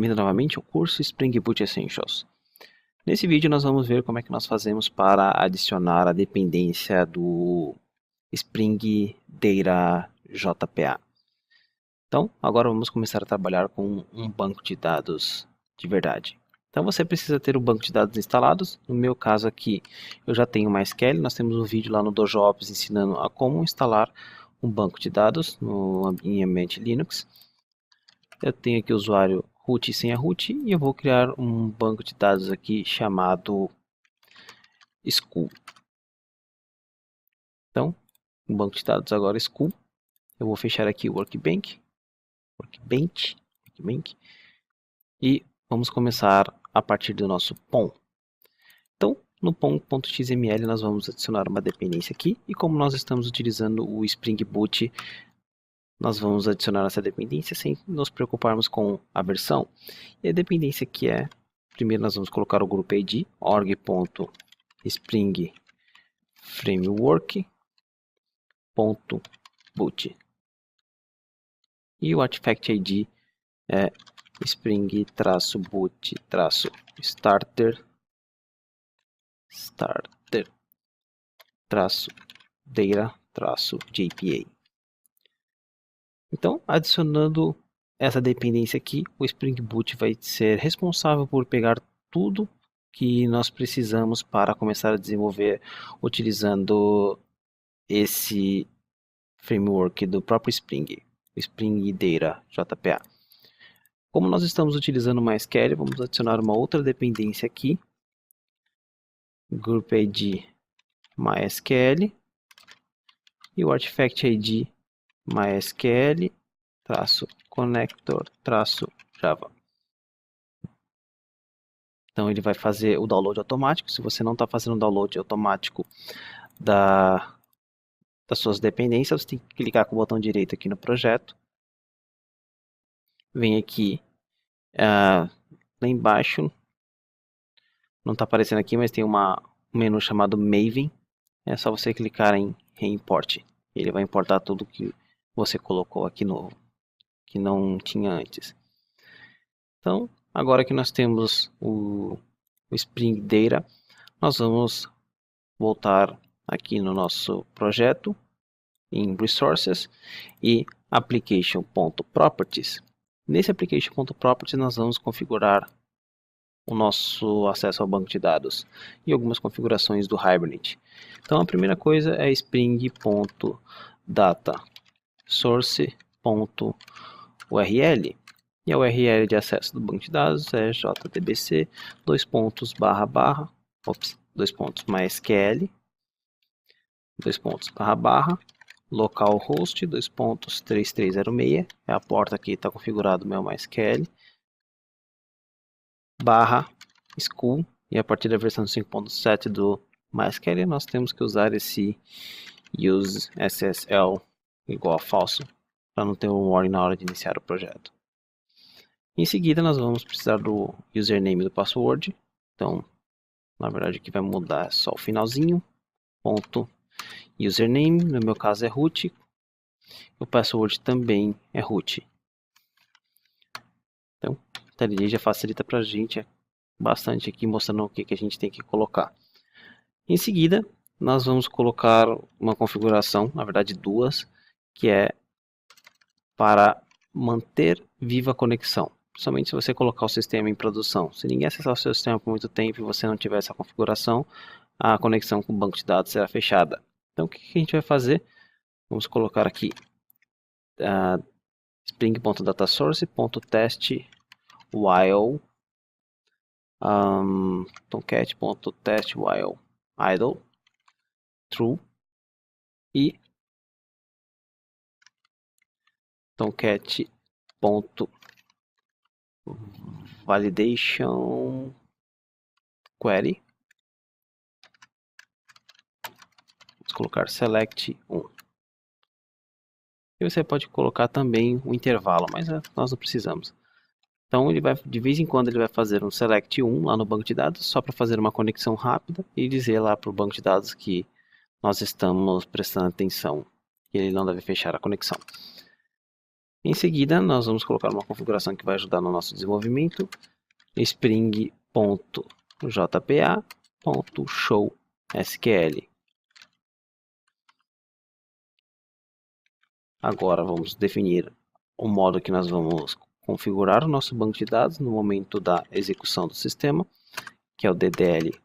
bem-vindo novamente ao curso Spring Boot Essentials. Nesse vídeo nós vamos ver como é que nós fazemos para adicionar a dependência do Spring Data JPA. Então, agora vamos começar a trabalhar com um banco de dados de verdade. Então você precisa ter o banco de dados instalados. No meu caso aqui, eu já tenho MySQL. Nós temos um vídeo lá no DojoOps ensinando a como instalar um banco de dados em ambiente Linux. Eu tenho aqui o usuário root e senha root e eu vou criar um banco de dados aqui chamado school. Então, um banco de dados agora school. Eu vou fechar aqui o workbench e vamos começar a partir do nosso POM. Então, no pom.xml nós vamos adicionar uma dependência aqui e como nós estamos utilizando o Spring Boot, nós vamos adicionar essa dependência sem nos preocuparmos com a versão. E a dependência aqui é, primeiro nós vamos colocar o grupo ID, org.springframework.boot. E o artifact ID é spring-boot-starter-data-jpa. Então, adicionando essa dependência aqui, o Spring Boot vai ser responsável por pegar tudo que nós precisamos para começar a desenvolver utilizando esse framework do próprio Spring, o Spring Data JPA. Como nós estamos utilizando MySQL, vamos adicionar uma outra dependência aqui, Group ID MySQL e o Artifact ID MySQL-connector-java. Então ele vai fazer o download automático. Se você não está fazendo o download automático das suas dependências, você tem que clicar com o botão direito aqui no projeto. Vem aqui lá embaixo, não está aparecendo aqui, mas tem um menu chamado Maven. É só você clicar em Reimport. Ele vai importar tudo que você colocou aqui novo, que não tinha antes. Então, agora que nós temos o Spring Data, nós vamos voltar aqui no nosso projeto, em Resources e Application.Properties. Nesse Application.Properties nós vamos configurar o nosso acesso ao banco de dados e algumas configurações do Hibernate. Então a primeira coisa é spring.dataSource.url e a URL de acesso do banco de dados é jdbc //mysql localhost 3306 é a porta que está configurado no meu MySQL /school e a partir da versão 5.7 do MySQL nós temos que usar esse use SSL igual a falso para não ter um warning na hora de iniciar o projeto. Em seguida nós vamos precisar do username e do password. Então, na verdade aqui vai mudar só o finalzinho. Ponto username, no meu caso é root. O password também é root. Então, ali já facilita para a gente bastante aqui, mostrando o que a gente tem que colocar. Em seguida, nós vamos colocar uma configuração, na verdade duas, que é para manter viva a conexão. Principalmente se você colocar o sistema em produção. Se ninguém acessar o seu sistema por muito tempo e você não tiver essa configuração, a conexão com o banco de dados será fechada. Então o que a gente vai fazer? Vamos colocar aqui spring.datasource.test while tomcat.test while idle true e tomcat.validation query. Vamos colocar select 1. E você pode colocar também o intervalo, mas nós não precisamos. Então ele vai, de vez em quando ele vai fazer um select 1 lá no banco de dados, só para fazer uma conexão rápida e dizer lá para o banco de dados que nós estamos prestando atenção, que ele não deve fechar a conexão. Em seguida, nós vamos colocar uma configuração que vai ajudar no nosso desenvolvimento. Spring.jpa.showSQL. Agora vamos definir o modo que nós vamos configurar o nosso banco de dados no momento da execução do sistema, que é o DDL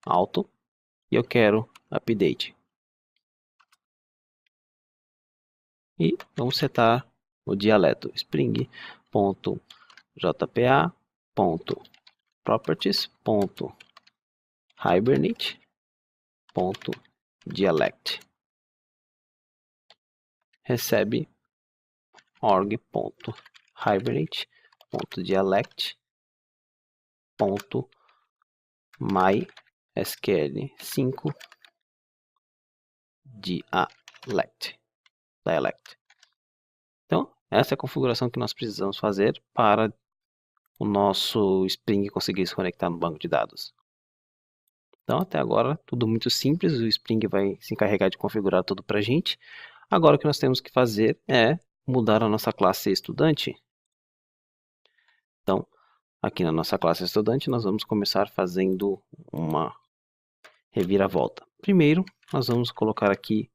auto, e eu quero update. E vamos setar o dialeto spring.jpa.properties.hibernate.dialect. Recebe org.hibernate.dialect.mysql5 dialect. Então, essa é a configuração que nós precisamos fazer para o nosso Spring conseguir se conectar no banco de dados. Então, até agora, tudo muito simples, o Spring vai se encarregar de configurar tudo para a gente. Agora, o que nós temos que fazer é mudar a nossa classe estudante. Então, aqui na nossa classe estudante, nós vamos começar fazendo uma reviravolta. Primeiro, nós vamos colocar aqui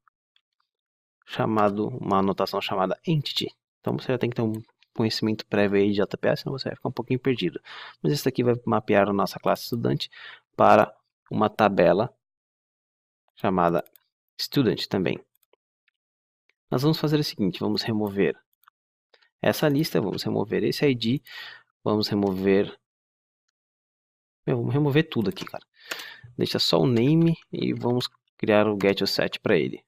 uma anotação chamada entity. Então, você já tem que ter um conhecimento prévio aí de JPA, senão você vai ficar um pouquinho perdido. Mas isso aqui vai mapear a nossa classe estudante para uma tabela chamada student também. Nós vamos fazer o seguinte, vamos remover essa lista, vamos remover esse ID, vamos remover tudo aqui, cara. Deixa só o name e vamos criar o getOset para ele.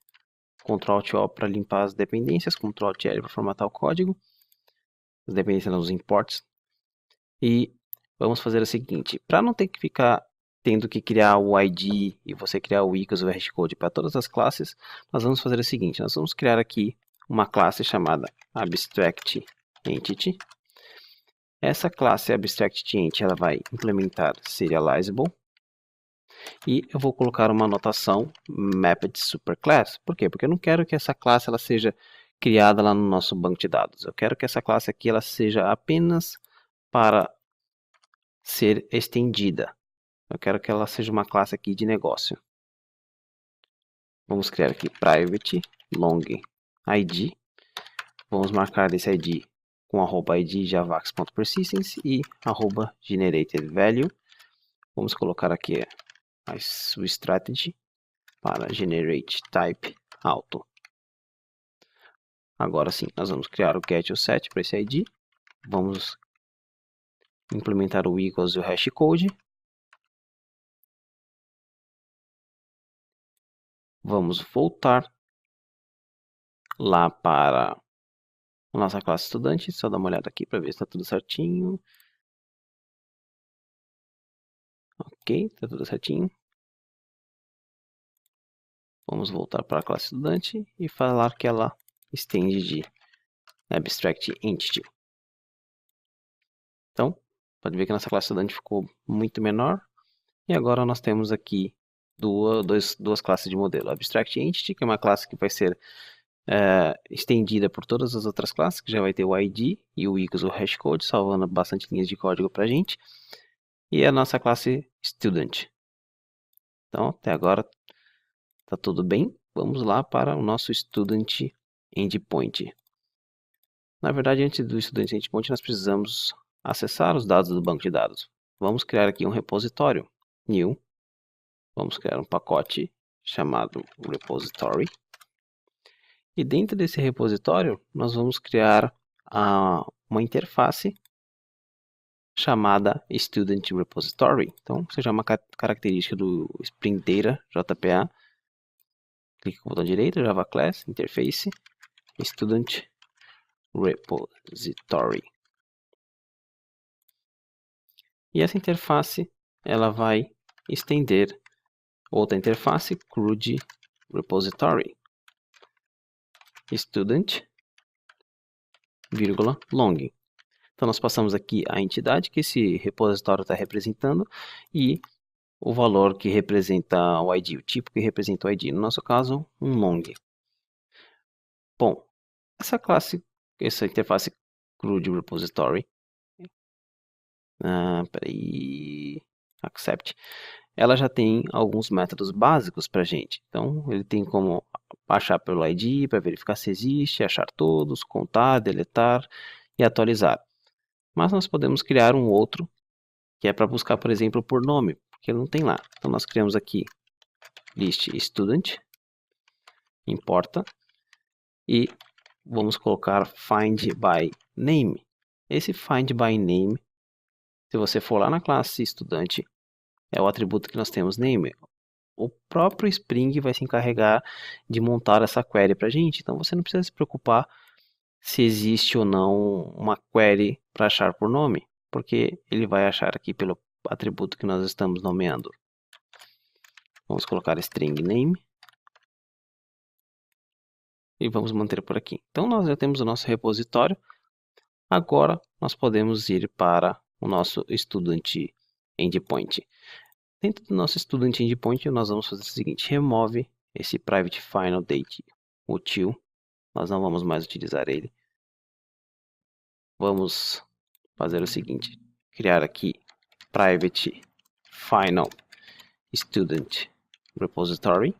Ctrl+Alt+O para limpar as dependências, Ctrl+L para formatar o código, as dependências nos imports. E vamos fazer o seguinte, para não ter que ficar tendo que criar o ID e você criar o equals ou o hashcode para todas as classes, nós vamos fazer o seguinte, nós vamos criar aqui uma classe chamada AbstractEntity. Essa classe AbstractEntity ela vai implementar Serializable. E eu vou colocar uma anotação Mapped Superclass. Por quê? Porque eu não quero que essa classe ela seja criada lá no nosso banco de dados. Eu quero que essa classe aqui ela seja apenas para ser estendida. Eu quero que ela seja uma classe aqui de negócio. Vamos criar aqui private long id. Vamos marcar esse id com @id javax.persistence e @generatedValue. Vamos colocar aqui a sua strategy para generate type auto. Agora sim, nós vamos criar o getOset para esse id. Vamos implementar o equals e o hashcode. Vamos voltar lá para a nossa classe estudante. Só dar uma olhada aqui para ver se está tudo certinho. Ok, está tudo certinho. Vamos voltar para a classe estudante e falar que ela estende de AbstractEntity. Então, pode ver que a nossa classe estudante ficou muito menor. E agora nós temos aqui duas classes de modelo. AbstractEntity, que é uma classe que vai ser estendida por todas as outras classes, que já vai ter o ID e o equals, o hashcode, salvando bastante linhas de código para a gente. E a nossa classe Student. Então, até agora está tudo bem. Vamos lá para o nosso Student Endpoint. Na verdade, antes do Student Endpoint, nós precisamos acessar os dados do banco de dados. Vamos criar aqui um repositório. New. Vamos criar um pacote chamado repository. E dentro desse repositório, nós vamos criar uma interface chamada Student Repository. Então, seja uma característica do Spring Data JPA. Clique com o botão direito, Java Class, Interface, Student Repository. E essa interface, ela vai estender outra interface, CRUD Repository. Student, long. Então, nós passamos aqui a entidade que esse repositório está representando e o valor que representa o ID, o tipo que representa o ID. No nosso caso, um long. Bom, essa classe essa interface CRUD repository, peraí, accept, ela já tem alguns métodos básicos para gente. Então, ele tem como achar pelo ID para verificar se existe, achar todos, contar, deletar e atualizar. Mas nós podemos criar um outro, que é para buscar, por exemplo, por nome, porque ele não tem lá. Então, nós criamos aqui list student, importa, e vamos colocar find by name. Esse find by name, se você for lá na classe estudante, é o atributo que nós temos name. O próprio Spring vai se encarregar de montar essa query para a gente. Então você não precisa se preocupar se existe ou não uma query para achar por nome, porque ele vai achar aqui pelo atributo que nós estamos nomeando. Vamos colocar string name e vamos manter por aqui. Então nós já temos o nosso repositório. Agora nós podemos ir para o nosso student endpoint. Dentro do nosso student endpoint nós vamos fazer o seguinte: remove esse private final date util. Nós não vamos mais utilizar ele. Vamos fazer o seguinte: criar aqui private final student repository.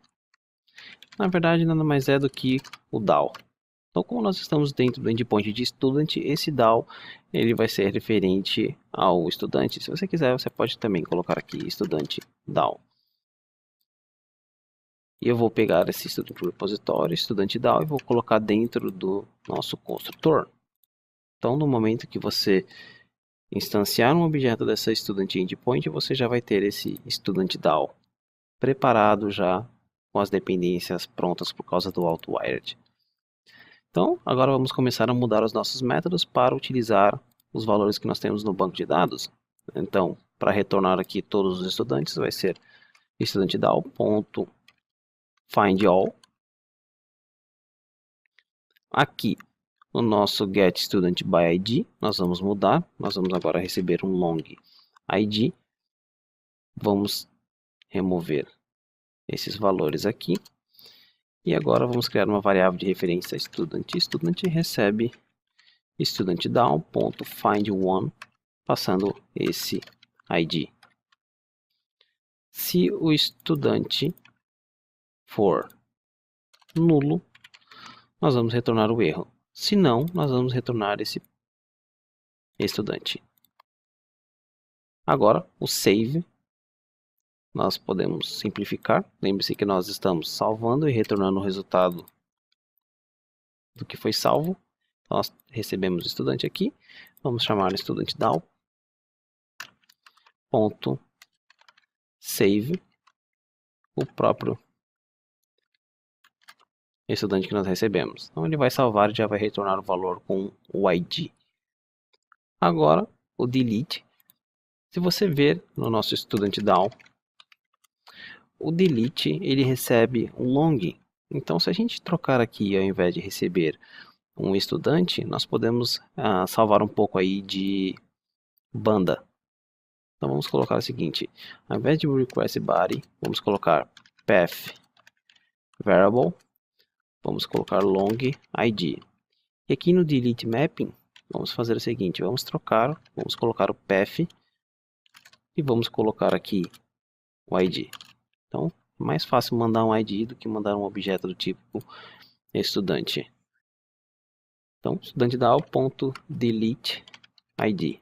Na verdade, nada mais é do que o DAO. Então, como nós estamos dentro do endpoint de student, esse DAO ele vai ser referente ao estudante. Se você quiser, você pode também colocar aqui estudante DAO. E eu vou pegar esse student repository, estudante DAO, e vou colocar dentro do nosso construtor. Então, no momento que você instanciar um objeto dessa student endpoint, você já vai ter esse student DAO preparado já com as dependências prontas por causa do AutoWired. Então, agora vamos começar a mudar os nossos métodos para utilizar os valores que nós temos no banco de dados. Então, para retornar aqui todos os estudantes, vai ser studentDAO.findAll. Aqui, no nosso getStudentById, nós vamos mudar. Nós vamos agora receber um long ID. Vamos remover esses valores aqui. E agora vamos criar uma variável de referência student. Student recebe studentDAO.findOne, passando esse ID. Se o estudante for nulo, nós vamos retornar o erro. Se não, nós vamos retornar esse estudante. Agora, o save, nós podemos simplificar. Lembre-se que nós estamos salvando e retornando o resultado do que foi salvo. Nós recebemos o estudante aqui. Vamos chamar o studentDAO.save, o próprio estudante que nós recebemos. Então ele vai salvar e já vai retornar o valor com o ID. Agora, o delete. Se você ver no nosso studentDAO, o delete ele recebe um long. Então, se a gente trocar aqui, ao invés de receber um estudante, nós podemos salvar um pouco aí de banda. Então, vamos colocar o seguinte: ao invés de request body, vamos colocar path variable, vamos colocar long id. E aqui no delete mapping, vamos fazer o seguinte: vamos colocar o path e vamos colocar aqui o id. Então, é mais fácil mandar um ID do que mandar um objeto do tipo estudante. Então, studentDAO.deleteID.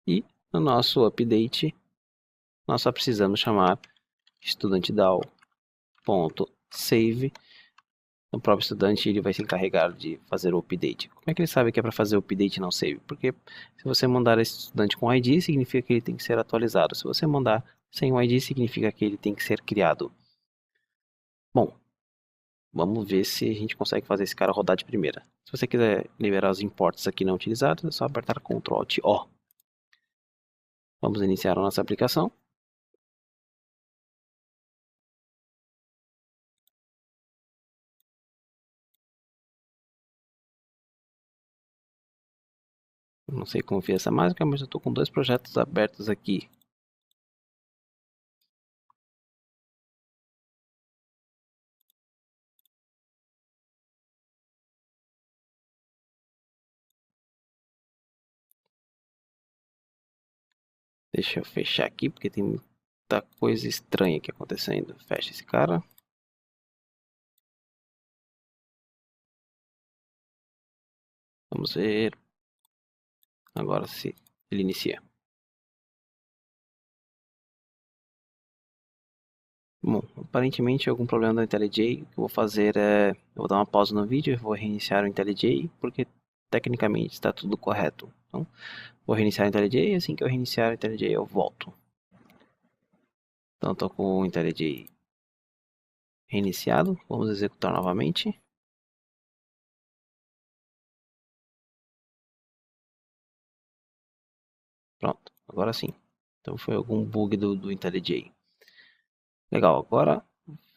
E no nosso update, nós só precisamos chamar studentDAO.save. O próprio estudante ele vai se encarregar de fazer o update. Como é que ele sabe que é para fazer o update e não save? Porque se você mandar esse estudante com ID, significa que ele tem que ser atualizado. Se você mandar sem o ID, significa que ele tem que ser criado. Bom, vamos ver se a gente consegue fazer esse cara rodar de primeira. Se você quiser liberar os imports aqui não utilizados, é só apertar Ctrl Alt O. Vamos iniciar a nossa aplicação. Não sei como fiz essa mágica, mas eu estou com dois projetos abertos aqui. Deixa eu fechar aqui, porque tem muita coisa estranha aqui acontecendo. Fecha esse cara. Vamos ver. Agora se ele inicia. Bom, aparentemente algum problema do IntelliJ. O que eu vou fazer é... Eu vou dar uma pausa no vídeo e vou reiniciar o IntelliJ, porque tecnicamente está tudo correto. Então, vou reiniciar o IntelliJ e assim que eu reiniciar o IntelliJ eu volto. Então, estou com o IntelliJ reiniciado. Vamos executar novamente. Pronto, agora sim. Então foi algum bug do IntelliJ. Legal, agora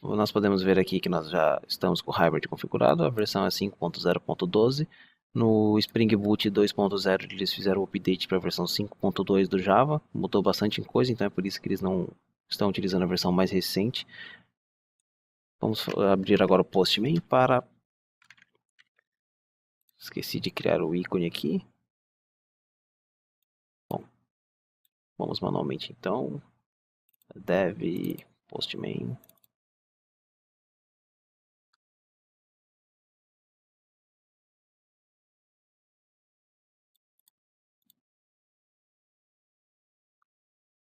nós podemos ver aqui que nós já estamos com o Hybrid configurado. A versão é 5.0.12. No Spring Boot 2.0 eles fizeram o update para a versão 5.2 do Java. Mudou bastante coisa, então é por isso que eles não estão utilizando a versão mais recente. Vamos abrir agora o Postman para... Esqueci de criar o ícone aqui. Bom, vamos manualmente então. Dev Postman.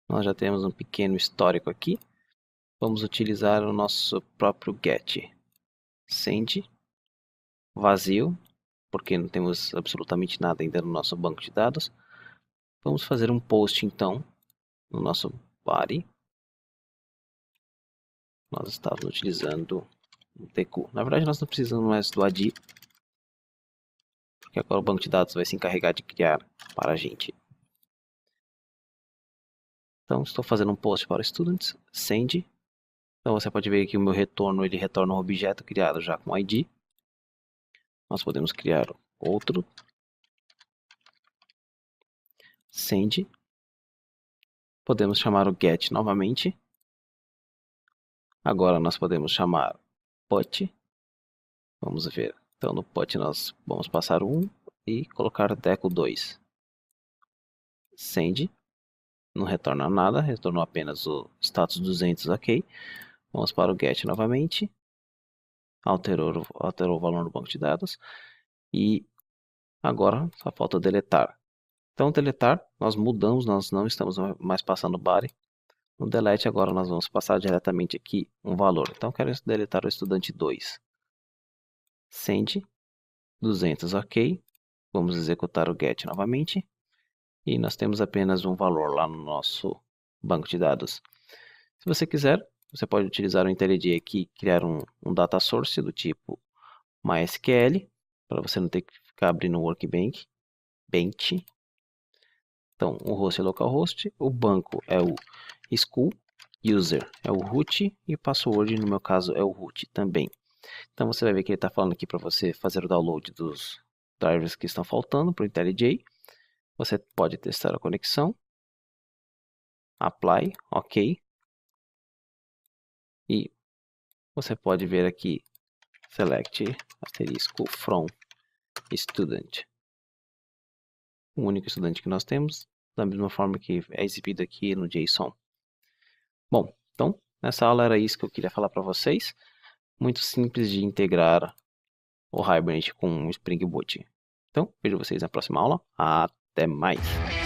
Nós já temos um pequeno histórico aqui. Vamos utilizar o nosso próprio get. Send vazio, porque não temos absolutamente nada ainda no nosso banco de dados. Vamos fazer um post então no nosso body. Nós estávamos utilizando o TQ. Na verdade nós não precisamos mais do AD, porque agora o banco de dados vai se encarregar de criar para a gente. Então estou fazendo um post para students, send. Então você pode ver que o meu retorno, ele retorna um objeto criado já com ID. Nós podemos criar outro, send. Podemos chamar o get novamente. Agora nós podemos chamar put. Vamos ver. Então no put nós vamos passar 1 e colocar deco2. Send. Não retorna nada, retornou apenas o status 200, ok. Vamos para o get novamente. Alterou o valor no banco de dados. E agora só falta deletar. Então deletar, nós mudamos, nós não estamos mais passando body. No delete agora nós vamos passar diretamente aqui um valor. Então quero deletar o estudante 2. Send 200, ok. Vamos executar o get novamente. E nós temos apenas um valor lá no nosso banco de dados. Se você quiser, você pode utilizar o IntelliJ aqui, criar um data source do tipo MySQL, para você não ter que ficar abrindo o Workbench. Então, o host é localhost, o banco é o school, user é o root e o password, no meu caso, é o root também. Então, você vai ver que ele está falando aqui para você fazer o download dos drivers que estão faltando para o IntelliJ. Você pode testar a conexão. Apply, ok. E você pode ver aqui, select asterisco from student. O único estudante que nós temos, da mesma forma que é exibido aqui no JSON. Bom, então, nessa aula era isso que eu queria falar para vocês. Muito simples de integrar o Hibernate com o Spring Boot. Então, vejo vocês na próxima aula. Até mais!